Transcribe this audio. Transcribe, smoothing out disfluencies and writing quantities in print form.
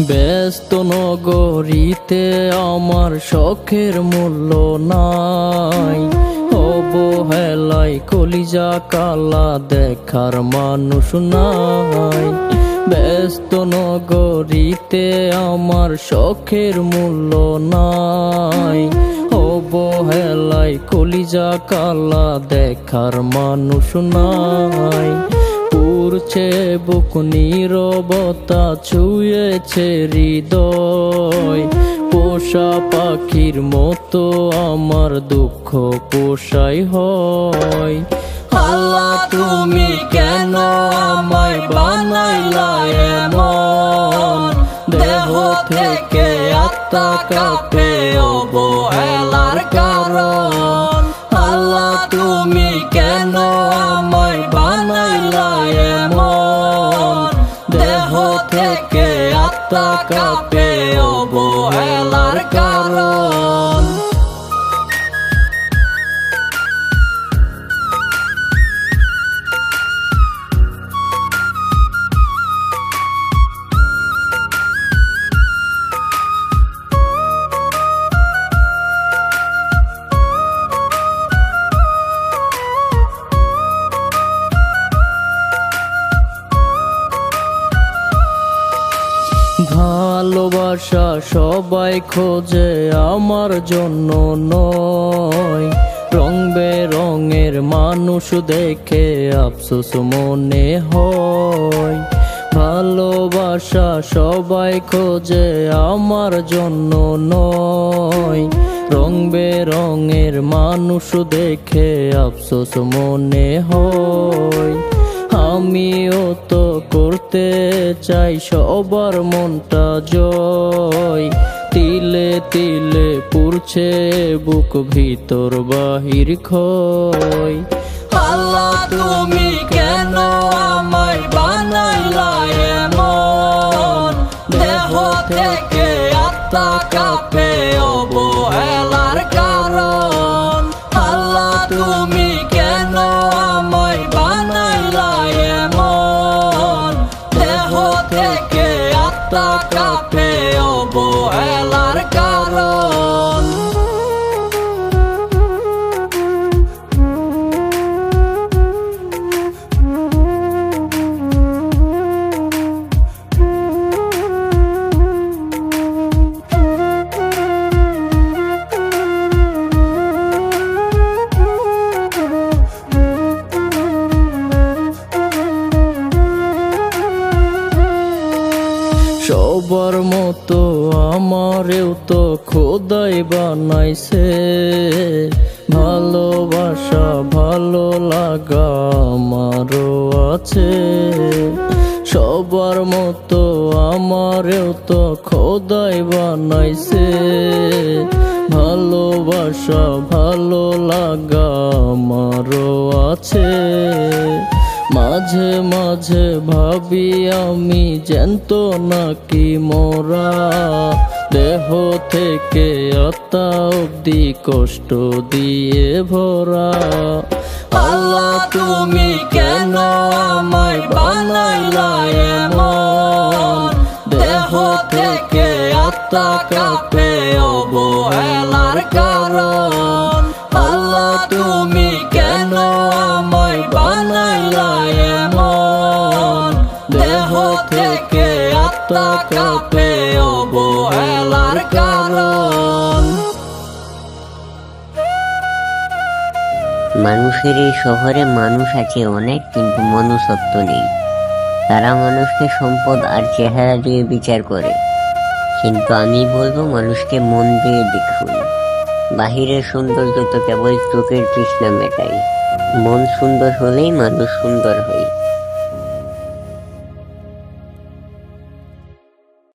ব্যস্ত নগরীতে আমার শখের মূল্য নাই, অবহেলায় কলিজা কালা দেখার মানুষ নাই। ব্যস্ত নগরীতে আমার শখের মূল্য নাই, অবহেলায় কলিজা কালা দেখার মানুষ নাই। পুরছে বুক নীরবতা ছুঁয়েছে হৃদয়, পোষা পাখির মতো আমার দুঃখ পোষাই হয়। আল্লাহ তুমি কেন আমায় বানাইলা এমন, দেহ থেকে আত্মা কাঁপে অবহেলার কারণ। আল্লাহ তুমি কেন আমায় বানাইলা এমন, দেহ থেকে আত্মা কাঁপে অবহেলার কারণ। ভালোবাসা সবাই খোঁজে আমার জন্য নয়, রং বেরঙের মানুষ দেখে আফসোস মনে হয়। ভালোবাসা সবাই খোঁজে আমার জন্য নয়, রং বেরঙের মানুষ দেখে আফসোস মনে হয়। আমিও তো করতে চাই সবার মনটা জয়, তিলে তিলে পুড়ছে বুক ভিতর বাহির ক্ষয়। আল্লাহ তুমি কেন আমায় বানাইলা এমন, দেহ থেকে আত্মা কাঁপে অবহেলার কারণ। আল্লাহ তুমি কেন আমায় বানাইলা এমন, দেহ থেকে আত্মা কাঁপে অবহেলার কারণ। সবার মতো আমারেও তো খোদাই বানাইছে, ভালোবাসা ভালো লাগা আমারও আছে। সবার মতো আমারেও তো খোদাই বানাইছে, ভালোবাসা ভালো লাগা আমারও আছে। মাঝে মাঝে ভাবি আমি জ্যান্ত নাকি মোরা, দেহ থেকে আত্মা অব্দি কষ্ট দিয়ে ভরা। আল্লাহ তুমি কেন আমায় বানাইলা এমন, দেহ থেকে আত্মা কাঁপে অবহেলার কারণ। আল্লাহ তুমি কেন আমায় বানাইলা এমন, দেহ থেকে আত্মা কাঁপে অবহেলার কারণ। মানুষের এই শহরে মানুষ আছে অনেক, কিন্তু মনুষ্যত্ব নেই। তারা মানুষকে সম্পদ আর চেহারা দিয়ে বিচার করে, কিন্তু আমি বলবো মানুষকে মন দিয়ে দেখুন। বাহিরের সৌন্দর্য তো কেবল চোখের তৃষ্ণা মেটায়, মন সুন্দর হলেই মানুষ সুন্দর হয়।